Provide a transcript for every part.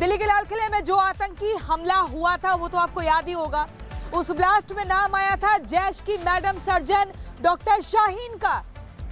दिल्ली के लाल किले में जो आतंकी हमला हुआ था वो तो आपको याद ही होगा। उस ब्लास्ट में नाम आया था जैश की मैडम सर्जन डॉक्टर शाहीन का।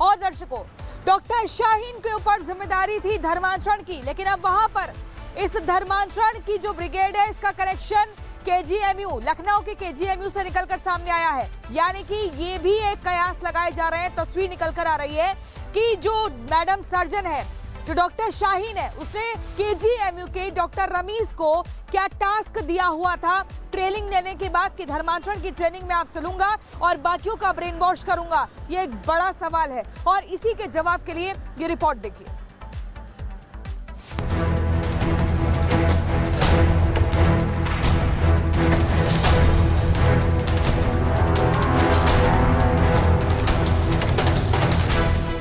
और दर्शकों, डॉक्टर शाहीन के ऊपर जिम्मेदारी थी धर्मांतरण की, लेकिन अब वहां पर इस धर्मांतरण की जो ब्रिगेड है इसका कनेक्शन केजीएमयू, लखनऊ के केजीएमयू से निकलकर सामने आया है। यानी कि ये भी एक कयास लगाए जा रहे हैं, तस्वीर निकलकर आ रही है कि जो मैडम सर्जन है, जो डॉक्टर शाहीन है, उसने केजीएमयू के डॉक्टर रमीज को क्या टास्क दिया हुआ था ट्रेनिंग लेने के बाद कि धर्मांतरण की ट्रेनिंग में आपसे लूंगा और बाकियों का ब्रेन वॉश करूंगा। ये एक बड़ा सवाल है और इसी के जवाब के लिए ये रिपोर्ट देखिए।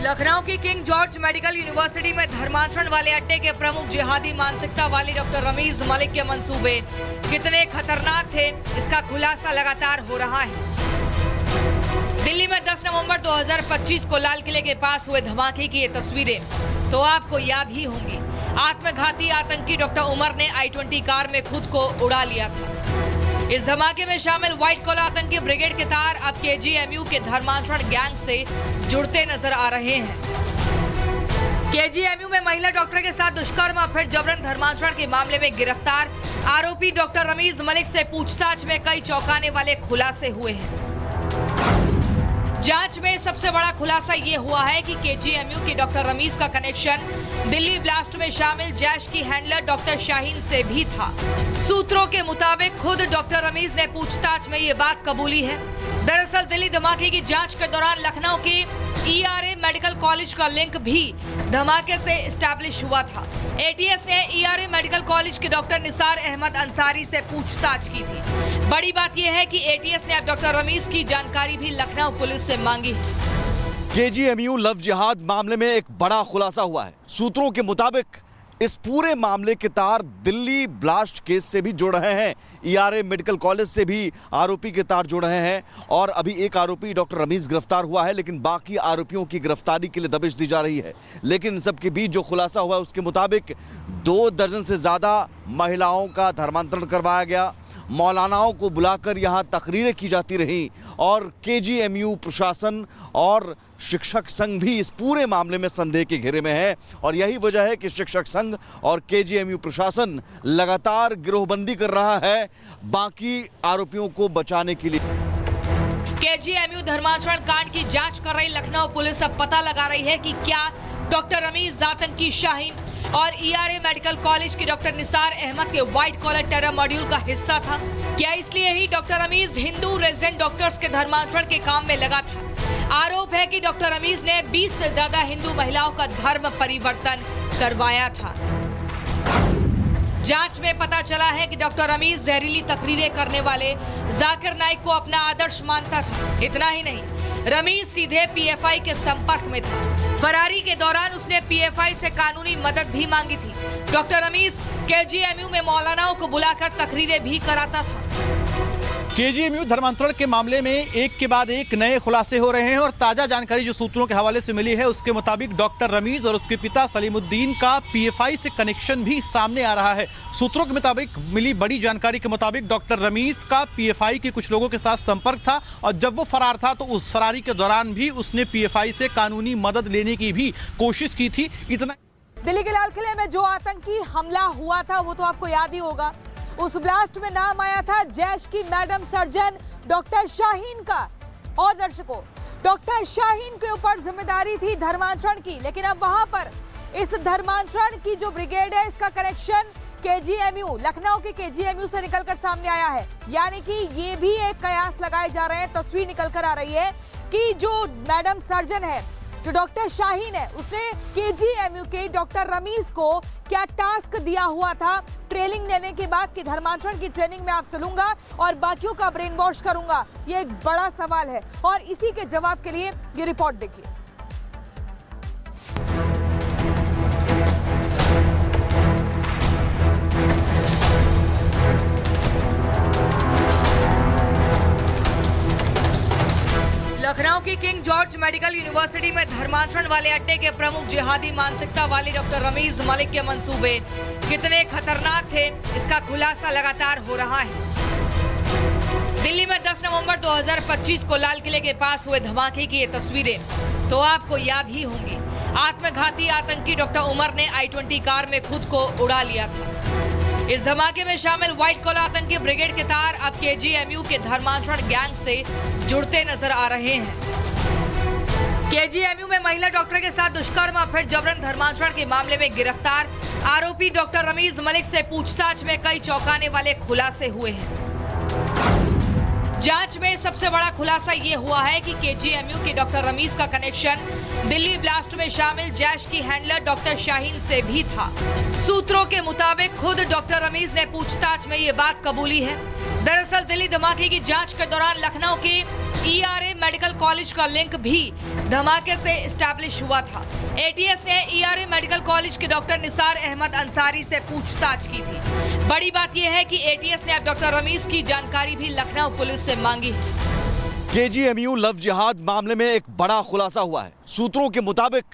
लखनऊ की किंग जॉर्ज मेडिकल यूनिवर्सिटी में धर्मांतरण वाले अड्डे के प्रमुख जिहादी मानसिकता वाले डॉक्टर रमीज मलिक के मंसूबे कितने खतरनाक थे, इसका खुलासा लगातार हो रहा है। दिल्ली में 10 नवंबर 2025 को लाल किले के पास हुए धमाके की ये तस्वीरें तो आपको याद ही होंगी। आत्मघाती आतंकी डॉक्टर उमर ने i20 कार में खुद को उड़ा लिया था। इस धमाके में शामिल व्हाइट कॉलर आतंकी ब्रिगेड के तार अब केजीएमयू के धर्मांतरण गैंग से जुड़ते नजर आ रहे हैं। केजीएमयू में महिला डॉक्टर के साथ दुष्कर्म और फिर जबरन धर्मांतरण के मामले में गिरफ्तार आरोपी डॉक्टर रमीज मलिक से पूछताछ में कई चौंकाने वाले खुलासे हुए हैं। जांच में सबसे बड़ा खुलासा ये हुआ है कि केजीएमयू के डॉक्टर रमीज का कनेक्शन दिल्ली ब्लास्ट में शामिल जैश की हैंडलर डॉक्टर शाहीन से भी था। सूत्रों के मुताबिक खुद डॉक्टर रमीज ने पूछताछ में ये बात कबूली है। दरअसल दिल्ली धमाके की जांच के दौरान लखनऊ के ईआरए मेडिकल कॉलेज का लिंक भी धमाके से एस्टैब्लिश हुआ था। एटीएस ने ईआरए मेडिकल कॉलेज के डॉक्टर निसार अहमद अंसारी से पूछताछ की थी। बड़ी बात यह है कि एटीएस ने अब डॉक्टर रमीज की जानकारी भी लखनऊ पुलिस से मांगी है। केजीएमयू लव जिहाद मामले में एक बड़ा खुलासा हुआ है। सूत्रों के मुताबिक इस पूरे मामले के तार दिल्ली ब्लास्ट केस से भी जुड़ रहे हैं, ईआरए मेडिकल कॉलेज से भी आरोपी के तार जुड़ रहे हैं और अभी एक आरोपी डॉक्टर रमीज गिरफ्तार हुआ है, लेकिन बाकी आरोपियों की गिरफ्तारी के लिए दबिश दी जा रही है। लेकिन इन सब के बीच जो खुलासा हुआ है उसके मुताबिक 2 दर्जन से ज़्यादा महिलाओं का धर्मांतरण करवाया गया, मौलानाओं को बुलाकर यहाँ तकरीरें की जाती रहीं और केजीएमयू प्रशासन और शिक्षक संघ भी इस पूरे मामले में संदेह के घेरे में है। और यही वजह है कि शिक्षक संघ और केजीएमयू प्रशासन लगातार गिरोहबंदी कर रहा है बाकी आरोपियों को बचाने के लिए। केजीएमयू धर्मांतरण कांड की जांच कर रही लखनऊ पुलिस अब पता लगा रही है कि क्या डॉक्टर रमीज आतंकी शाहीन और ईआरए मेडिकल कॉलेज के डॉक्टर निसार अहमद के व्हाइट कॉलर टेरर मॉड्यूल का हिस्सा था। क्या इसलिए ही doctor Rameez Hindu resident doctors के धर्मांतरण के काम में लगा था? आरोप है कि डॉक्टर रमीज ने 20 से ज्यादा हिंदू महिलाओं का धर्म परिवर्तन करवाया था। जांच में पता चला है कि डॉक्टर रमीज जहरीली तकरीरें करने वाले जाकिर नाइक को अपना आदर्श मानता था। इतना ही नहीं, रमीज सीधे पीएफआई के संपर्क में था। फरारी के दौरान उसने पीएफआई से कानूनी मदद भी मांगी थी। डॉक्टर रमीज केजीएमयू में मौलानाओं को बुलाकर तकरीरें भी कराता था। केजीएमयू धर्मांतरण के मामले में एक के बाद एक नए खुलासे हो रहे हैं और ताजा जानकारी जो सूत्रों के हवाले से मिली है उसके मुताबिक डॉक्टर रमीज और उसके पिता सलीमुद्दीन का पीएफआई से कनेक्शन भी सामने आ रहा है। सूत्रों के मुताबिक मिली बड़ी जानकारी के मुताबिक डॉक्टर रमीज का पीएफआई के कुछ लोगों के साथ संपर्क था और जब वो फरार था तो उस फरारी के दौरान भी उसने पीएफआई से कानूनी मदद लेने की भी कोशिश की थी। इतना दिल्ली के लाल किले में जो आतंकी हमला हुआ था वो तो आपको याद ही होगा। उस ब्लास्ट में नाम आया था जैश की मैडम सर्जन डॉक्टर शाहीन का। और दर्शकों, डॉक्टर शाहीन के ऊपर जिम्मेदारी थी धर्मांतरण की, लेकिन अब वहां पर इस धर्मांतरण की जो ब्रिगेड है इसका कनेक्शन केजीएमयू, लखनऊ के केजीएमयू से निकलकर सामने आया है। यानी कि ये भी एक कयास लगाए जा रहे हैं, तस्वीर निकलकर आ रही है कि जो मैडम सर्जन है, जो डॉक्टर शाहीन है, उसने केजीएमयू के डॉक्टर रमीज को क्या टास्क दिया हुआ था ट्रेनिंग लेने के बाद कि धर्मांतरण की ट्रेनिंग में आपसे लूंगा और बाकियों का ब्रेन वॉश करूंगा। ये एक बड़ा सवाल है और इसी के जवाब के लिए ये रिपोर्ट देखिए। लखनऊ की king George George medical university में धर्मांतरण वाले अड्डे के प्रमुख जिहादी मानसिकता वाले डॉक्टर रमीज मलिक के मंसूबे कितने खतरनाक थे, इसका खुलासा लगातार हो रहा है। दिल्ली में 10 नवंबर 2025 को लाल किले के पास हुए धमाके की ये तस्वीरें तो आपको याद ही होंगी। आत्मघाती आतंकी डॉक्टर उमर ने I-20 कार में खुद को उड़ा लिया था। इस धमाके में शामिल व्हाइट कॉलर आतंकी ब्रिगेड के तार अब KGMU के धर्मांतरण गैंग से जुड़ते नजर आ रहे हैं। KGMU में महिला डॉक्टर के साथ दुष्कर्म और फिर जबरन धर्मांतरण के मामले में गिरफ्तार आरोपी डॉक्टर रमीज मलिक से पूछताछ में कई चौंकाने वाले खुलासे हुए हैं। जांच में सबसे बड़ा खुलासा ये हुआ है कि KGMU के डॉक्टर रमीज का कनेक्शन दिल्ली ब्लास्ट में शामिल जैश की हैंडलर डॉक्टर शाहीन से भी था। सूत्रों के मुताबिक खुद डॉक्टर रमीज ने पूछताछ में ये बात कबूली है। दरअसल दिल्ली धमाके की जांच के दौरान लखनऊ के ERA मेडिकल कॉलेज का लिंक भी धमाके से एस्टैब्लिश हुआ था। ATS ने ERA मेडिकल कॉलेज के डॉक्टर निसार अहमद अंसारी से पूछताछ की थी। बड़ी बात यह है कि ATS ने अब डॉक्टर रमीज की जानकारी भी लखनऊ पुलिस से मांगी है। KGMU लव जिहाद मामले में एक बड़ा खुलासा हुआ है। सूत्रों के मुताबिक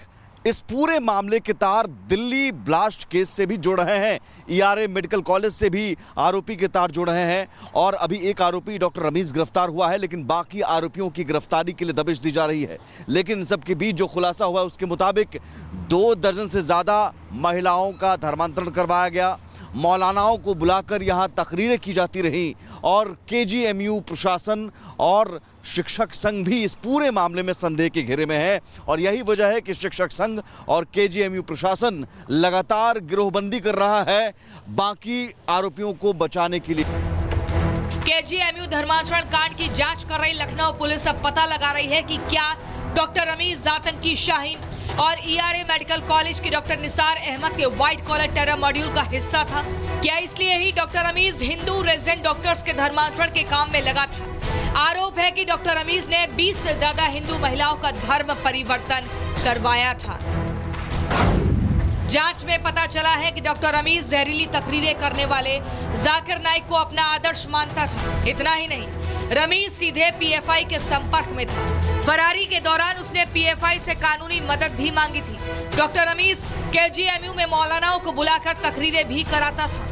इस पूरे मामले के तार दिल्ली ब्लास्ट केस से भी जुड़ रहे हैं। ERA मेडिकल कॉलेज से भी आरोपी के तार जुड़ रहे हैं और अभी एक आरोपी डॉक्टर रमीज गिरफ्तार हुआ है, लेकिन बाकी आरोपियों की गिरफ्तारी के लिए दबिश दी जा रही है। लेकिन इन सब के बीच जो खुलासा हुआ है उसके मुताबिक 2 दर्जन से ज़्यादा महिलाओं का धर्मांतरण करवाया गया, मौलानाओं को बुलाकर यहाँ तकरीरें की जाती रहीं और KGMU प्रशासन और शिक्षक संघ भी इस पूरे मामले में संदेह के घेरे में है। और यही वजह है कि शिक्षक संघ और KGMU प्रशासन लगातार गिरोहबंदी कर रहा है बाकी आरोपियों को बचाने के लिए। KGMU धर्मांतरण कांड की जांच कर रही लखनऊ पुलिस अब पता लगा रही है कि क्या डॉक्टर रमीज आतंकी शाहीन और ERA मेडिकल कॉलेज के डॉक्टर निसार अहमद के व्हाइट कॉलर टेरर मॉड्यूल का हिस्सा था। क्या इसलिए ही doctor Rameez Hindu resident doctors के धर्मांतरण के काम में लगा था? आरोप है कि डॉक्टर रमीज ने 20 से ज्यादा हिंदू महिलाओं का धर्म परिवर्तन करवाया था। जांच में पता चला है कि डॉक्टर रमीज जहरीली तकरीरें करने वाले जाकिर नाइक को अपना आदर्श मानता था। इतना ही नहीं, रमीज सीधे PFI के संपर्क में था। फरारी के दौरान उसने PFI से कानूनी मदद भी मांगी थी। डॉक्टर रमीज KGMU में मौलानाओं को बुलाकर तकरीरें भी कराता था।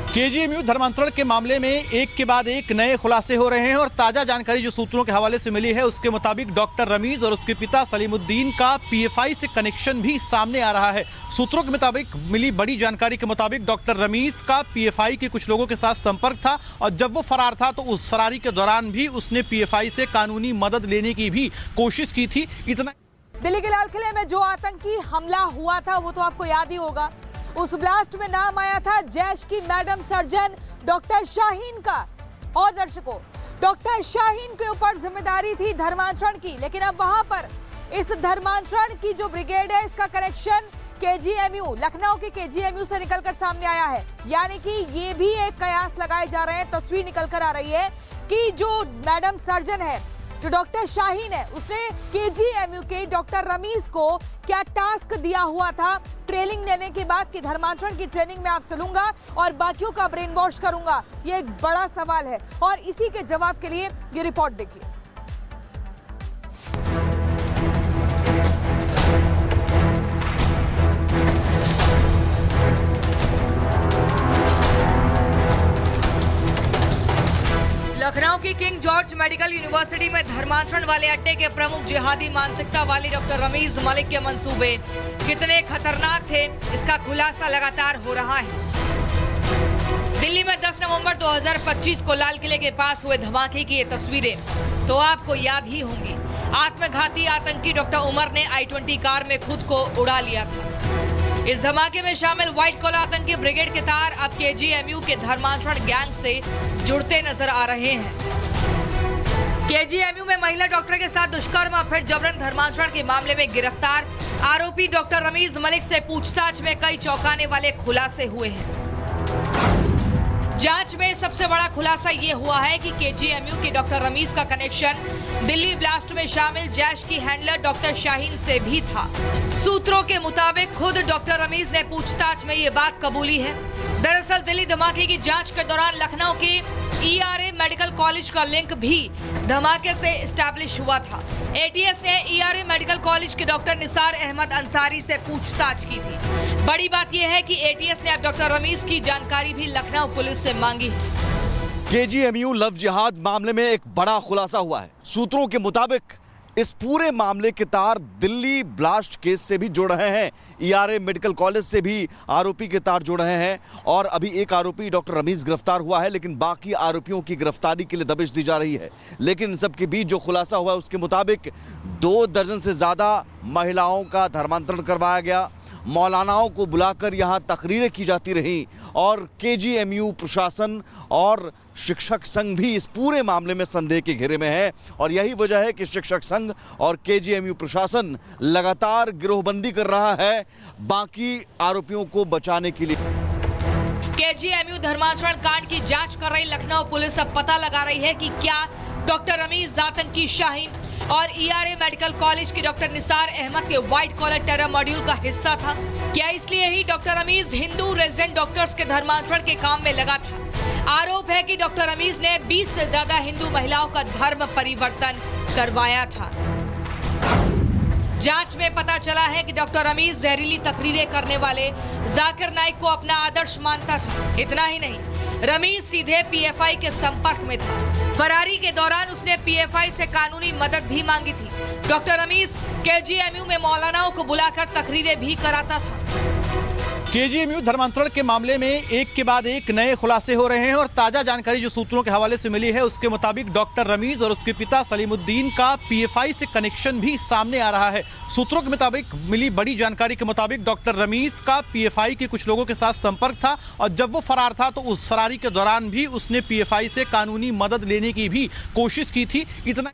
KGMU धर्मांतरण के मामले में एक के बाद एक नए खुलासे हो रहे हैं और ताजा जानकारी जो सूत्रों के हवाले से मिली है उसके मुताबिक डॉक्टर रमीज और उसके पिता सलीमुद्दीन का PFI से कनेक्शन भी सामने आ रहा है। सूत्रों के मुताबिक मिली बड़ी जानकारी के मुताबिक डॉक्टर रमीज का PFI के कुछ लोगों के साथ संपर्क था और जब वो फरार था तो उस फरारी के दौरान भी उसने PFI से कानूनी मदद लेने की भी कोशिश की थी। इतना दिल्ली के लाल किले में जो आतंकी हमला हुआ था वो तो आपको याद ही होगा। उस ब्लास्ट में नाम आया था जैश की मैडम सर्जन डॉक्टर शाहीन का। और दर्शकों, डॉक्टर शाहीन के ऊपर जिम्मेदारी थी धर्मांतरण की, लेकिन अब वहां पर इस धर्मांतरण की जो ब्रिगेड है इसका कनेक्शन KGMU लखनऊ के KGMU से निकलकर सामने आया है। यानी कि ये भी एक कयास लगाए जा रहे हैं, तस्वीर निकल कर आ रही है कि जो मैडम सर्जन है, जो डॉक्टर शाहीन है, उसने KGMU के डॉक्टर रमीज को क्या टास्क दिया हुआ था ट्रेनिंग लेने के बाद कि धर्मांतरण की ट्रेनिंग में आपसे लूंगा और बाकियों का ब्रेन वॉश करूंगा। ये एक बड़ा सवाल है और इसी के जवाब के लिए ये रिपोर्ट देखिए। लखनऊ की किंग जॉर्ज मेडिकल यूनिवर्सिटी में धर्मांतरण वाले अड्डे के प्रमुख जिहादी मानसिकता वाले डॉक्टर रमीज मलिक के मंसूबे कितने खतरनाक थे, इसका खुलासा लगातार हो रहा है। दिल्ली में 10 नवंबर 2025 को लाल किले के पास हुए धमाके की ये तस्वीरें तो आपको याद ही होंगी। आत्मघाती आतंकी डॉक्टर उमर ने I-20 कार में खुद को उड़ा लिया था। इस धमाके में शामिल व्हाइट कॉलर आतंकी ब्रिगेड के तार अब KGMU के धर्मांतरण गैंग से जुड़ते नजर आ रहे हैं। KGMU में महिला डॉक्टर के साथ दुष्कर्म और फिर जबरन धर्मांतरण के मामले में गिरफ्तार आरोपी डॉक्टर रमीज मलिक से पूछताछ में कई चौंकाने वाले खुलासे हुए हैं। जांच में सबसे बड़ा खुलासा ये हुआ है कि KGMU के डॉक्टर रमीज का कनेक्शन दिल्ली ब्लास्ट में शामिल जैश की हैंडलर डॉक्टर शाहीन से भी था। सूत्रों के मुताबिक खुद डॉक्टर रमीज ने पूछताछ में ये बात कबूली है। दरअसल दिल्ली धमाके की जांच के दौरान लखनऊ के ईआरए मेडिकल कॉलेज का लिंक भी धमाके से एस्टैब्लिश हुआ था। एटीएस ने ईआरए मेडिकल कॉलेज के डॉक्टर निसार अहमद अंसारी से पूछताछ की थी। बड़ी बात यह है कि एटीएस ने अब डॉक्टर रमीज की जानकारी भी लखनऊ पुलिस से मांगी है। केजीएमयू लव जिहाद मामले में एक बड़ा खुलासा हुआ है। सूत्रों के मुताबिक इस पूरे मामले के तार दिल्ली ब्लास्ट केस से भी जुड़ रहे हैं, ईआरए मेडिकल कॉलेज से भी आरोपी के तार जुड़ रहे हैं और अभी एक आरोपी डॉक्टर रमीज गिरफ्तार हुआ है, लेकिन बाकी आरोपियों की गिरफ्तारी के लिए दबिश दी जा रही है। लेकिन इन सब के बीच जो खुलासा हुआ है उसके मुताबिक 2 दर्जन से ज़्यादा महिलाओं का धर्मांतरण करवाया गया, मौलानाओं को बुलाकर यहाँ तकरीरें की जाती रहीं और केजीएमयू प्रशासन और शिक्षक संघ भी इस पूरे मामले में संदेह के घेरे में है। और यही वजह है कि शिक्षक संघ और केजीएमयू प्रशासन लगातार गिरोहबंदी कर रहा है बाकी आरोपियों को बचाने के लिए। केजीएमयू धर्मांतरण कांड की जांच कर रही लखनऊ पुलिस अब पता लगा रही है कि क्या डॉक्टर रमीज आतंकी शाहीन और ईआरए मेडिकल कॉलेज के डॉक्टर निसार अहमद के व्हाइट कॉलर टेरर मॉड्यूल का हिस्सा था। क्या इसलिए ही doctor Rameez Hindu resident doctors के धर्मांतरण के काम में लगा था? आरोप है कि डॉक्टर रमीज ने 20 से ज्यादा हिंदू महिलाओं का धर्म परिवर्तन करवाया था। जांच में पता चला है कि डॉक्टर रमीज जहरीली तकरीरें करने वाले जाकिर नाइक को अपना आदर्श मानता था। इतना ही नहीं, रमीज सीधे पीएफआई के संपर्क में था। फरारी के दौरान उसने पीएफआई से कानूनी मदद भी मांगी थी। डॉक्टर रमीज केजीएमयू में मौलानाओं को बुलाकर तकरीरें भी कराता था। केजीएमयू धर्मांतरण के मामले में एक के बाद एक नए खुलासे हो रहे हैं और ताजा जानकारी जो सूत्रों के हवाले से मिली है उसके मुताबिक डॉक्टर रमीज और उसके पिता सलीमुद्दीन का पीएफआई से कनेक्शन भी सामने आ रहा है। सूत्रों के मुताबिक मिली बड़ी जानकारी के मुताबिक डॉक्टर रमीज का पीएफआई के कुछ लोगों के साथ संपर्क था और जब वो फरार था तो उस फरारी के दौरान भी उसने पीएफआई से कानूनी मदद लेने की भी कोशिश की थी। इतना